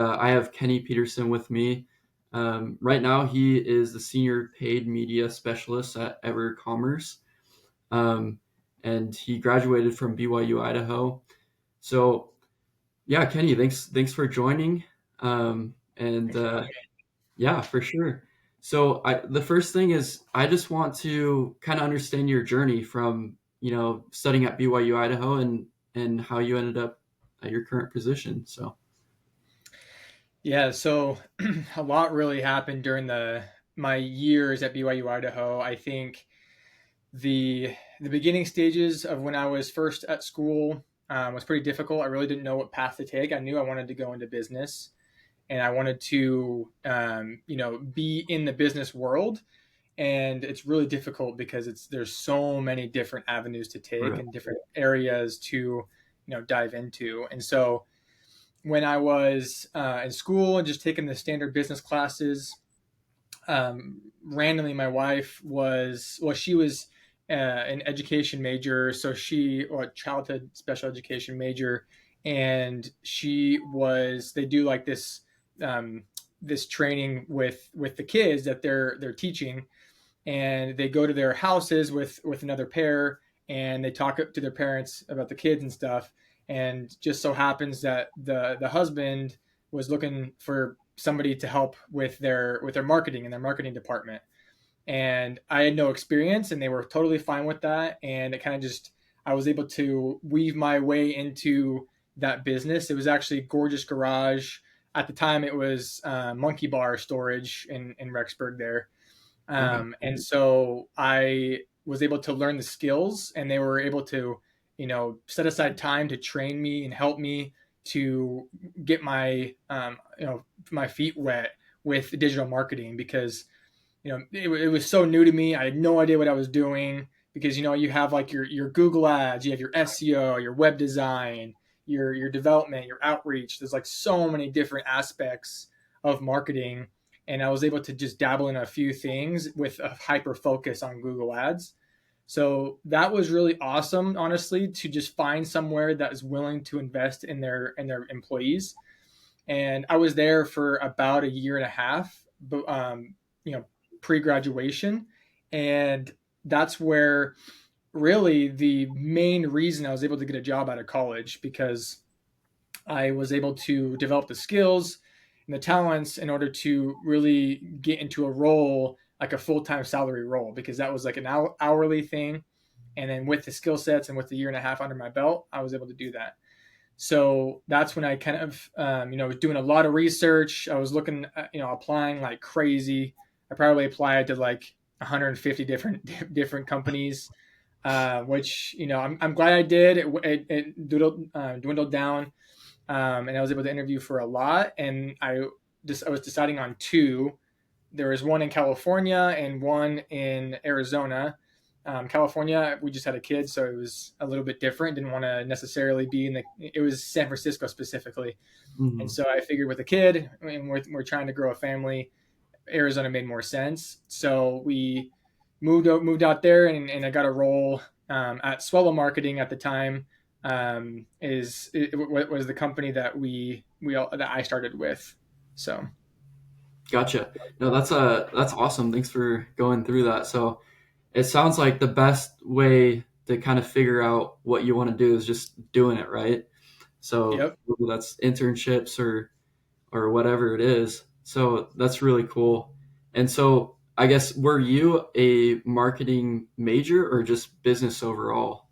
I have Kenny Peterson with me. Right now, he is the senior paid media specialist at EverCommerce, um, and he graduated from BYU Idaho. So, yeah, Kenny, thanks for joining. And Thanks for having me. Yeah, for sure. So, the first thing is I just want to kind of understand your journey from studying at BYU Idaho and how you ended up at your current position. So, Yeah, so a lot really happened during the my years at BYU Idaho. I think the beginning stages of when I was first at school was pretty difficult. I really didn't know what path to take. I knew I wanted to go into business, and I wanted to be in the business world. And it's really difficult because there's so many different avenues to take right. and different areas to dive into. And so when I was in school and just taking the standard business classes, randomly my wife she was an education major, so or a childhood special education major, and they do like this training with the kids that they're teaching, and they go to their houses with another pair, and they talk to their parents about the kids and stuff. And just so happens that the husband was looking for somebody to help with their marketing in their marketing department, and I had no experience, and they were totally fine with that. And it kind of just I was able to weave my way into that business. It was actually Gorgeous Garage at the time. It was Monkey Bar Storage in Rexburg there. Okay. And so I was able to learn the skills, and they were able to, set aside time to train me and help me to get my feet wet with digital marketing, because, it was so new to me. I had no idea what I was doing, because, you have like your Google ads, you have your SEO, your web design, your development, your outreach. There's like so many different aspects of marketing, and I was able to just dabble in a few things with a hyper focus on Google Ads. So that was really awesome, honestly, to just find somewhere that is willing to invest in their employees. And I was there for about a year and a half, but you know, pre-graduation, and that's where really the main reason I was able to get a job out of college, because I was able to develop the skills and the talents in order to really get into a role, like a full-time salary role, because that was like an hourly thing. And then with the skill sets and with the year and a half under my belt, I was able to do that. So that's when I kind of, was doing a lot of research. I was looking, applying like crazy. I probably applied to like 150 different companies, which, I'm glad I did. It dwindled down, and I was able to interview for a lot. And I was deciding on two. There was one in California and one in Arizona. California, we just had a kid, so it was a little bit different. Didn't want to necessarily be in the. It was San Francisco specifically, and Mhm. so I figured with a kid, and we're trying to grow a family, Arizona made more sense. So we moved out there, and I got a role at Swallow Marketing at the time. Was the company that that I started with. So Gotcha. No, that's awesome. Thanks for going through that. So it sounds like the best way to kind of figure out what you want to do is just doing it, right? So yep. whether that's internships or whatever it is. So that's really cool. And so I guess were you a marketing major or just business overall?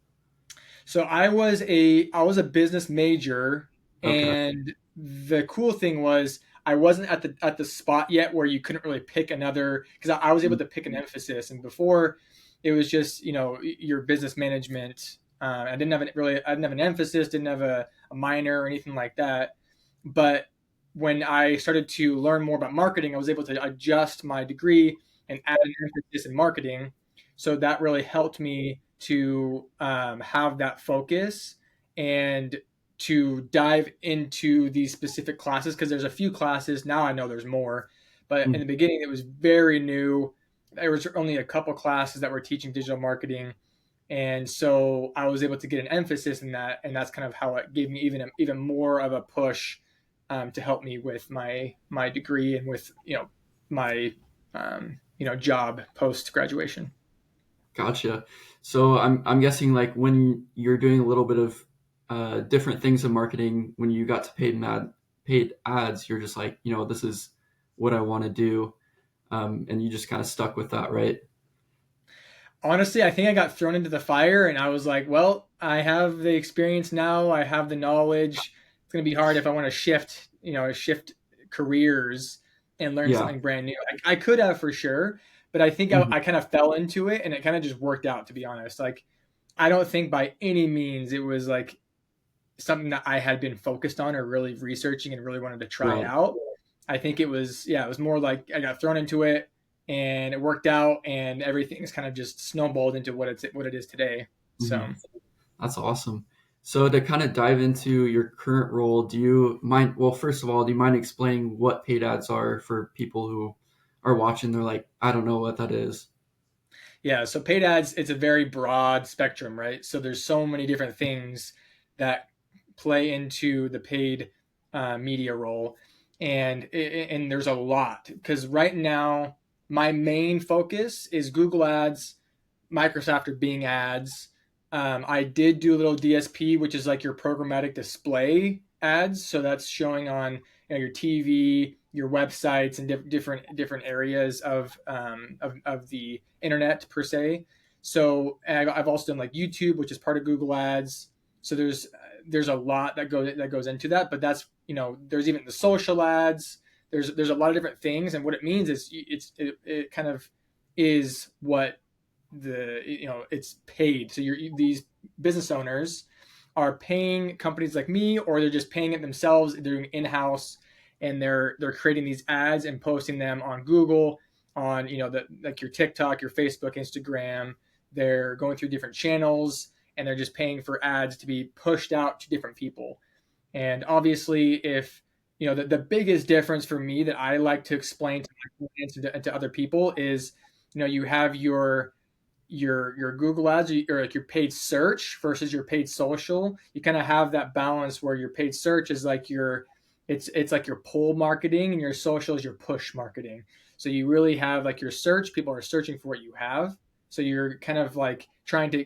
So I was a business major, Okay. and the cool thing was I wasn't at the spot yet where you couldn't really pick another, because I was able to pick an emphasis. And before, it was just your business management. I didn't have an emphasis, didn't have a minor or anything like that. But when I started to learn more about marketing, I was able to adjust my degree and add an emphasis in marketing. So that really helped me to have that focus and to dive into these specific classes, because there's a few classes now. I know there's more, but in Mm. the beginning it was very new. There was only a couple classes that were teaching digital marketing, and so I was able to get an emphasis in that, and that's kind of how it gave me even more of a push to help me with my degree and with my job post graduation. Gotcha. So I'm guessing like when you're doing a little bit of different things in marketing, when you got to paid ads, you're just like, this is what I want to do, and you just kind of stuck with that, right? Honestly, I think I got thrown into the fire and I was like, well, I have the experience now, I have the knowledge. It's going to be hard if I want to shift careers and learn Yeah. something brand new. I could have for sure, but I think Mhm. I kind of fell into it and it kind of just worked out, to be honest. Like, I don't think by any means it was like something that I had been focused on or really researching and really wanted to try Right. out. I think it was, yeah, it was more like I got thrown into it and it worked out and everything's kind of just snowballed into what it is today. hmm So, That's awesome. So to kind of dive into your current role, do you mind? Well, first of all, do you mind explaining what paid ads are for people who are watching? They're like, I don't know what that is. yeah, so paid ads, it's a very broad spectrum, right? So there's so many different things that play into the paid media role, and there's a lot because right now my main focus is Google Ads, Microsoft or Bing ads. I did do a little DSP, which is like your programmatic display ads. So that's showing on your TV, your websites, and different areas of the internet per se. So I've also done like YouTube, which is part of Google Ads. So there's a lot that goes into that. But that's there's even the social ads. There's a lot of different things, and what it means is it kind of is what it's paid. So these business owners are paying companies like me, or they're just paying it themselves. They're doing in-house, and they're creating these ads and posting them on Google, on like your TikTok, your Facebook, Instagram. They're going through different channels, and they're just paying for ads to be pushed out to different people. And obviously, if the biggest difference for me that I like to explain to my clients and to other people is, you have your Google ads or like your paid search versus your paid social. You kind of have that balance where your paid search is like it's like your pull marketing, and your social is your push marketing. So you really have like your search, people are searching for what you have. So you're kind of like trying to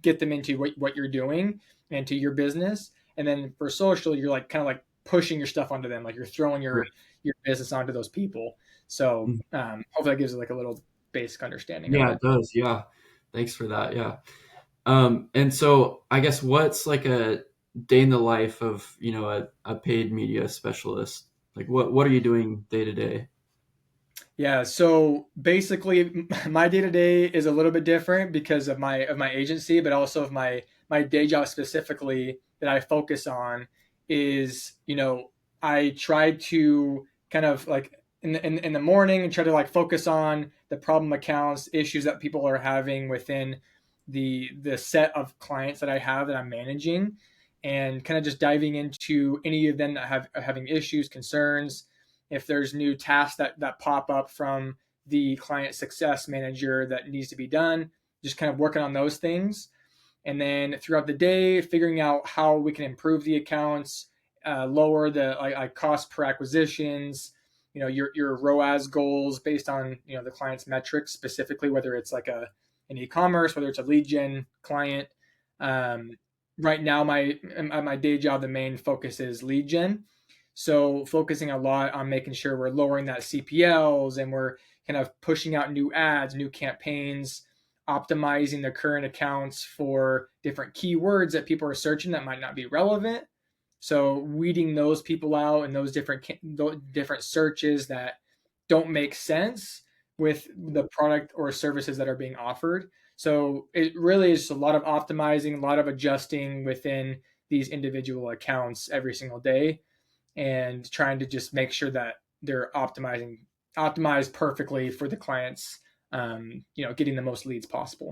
get them into what you're doing and to your business. And then for social, you're like kind of like pushing your stuff onto them, like you're throwing Right. your business onto those people. So Mhm. hopefully that gives it like a little basic understanding of Yeah, it it. does. Yeah. Thanks for that. Yeah. And so I guess what's like a day in the life of, a paid media specialist? Like what are you doing day to day? Yeah, so basically my day-to-day is a little bit different because of my agency, but also of my day job specifically that I focus on is, I try to kind of like in the morning and try to like focus on the problem accounts, issues that people are having within the set of clients that I have that I'm managing, and kind of just diving into any of them that have are having issues, concerns. If there's new tasks that pop up from the client success manager that needs to be done, just kind of working on those things. And then throughout the day, figuring out how we can improve the accounts, lower the like cost per acquisitions, your ROAS goals based on the client's metrics, specifically whether it's like an e-commerce, whether it's a lead gen client. Um, right now, my day job, the main focus is lead gen. So focusing a lot on making sure we're lowering that CPLs, and we're kind of pushing out new ads, new campaigns, optimizing the current accounts for different keywords that people are searching that might not be relevant. So weeding those people out and those different searches that don't make sense with the product or services that are being offered. So it really is a lot of optimizing, a lot of adjusting within these individual accounts every single day, and trying to just make sure that they're optimized perfectly for the clients, getting the most leads possible.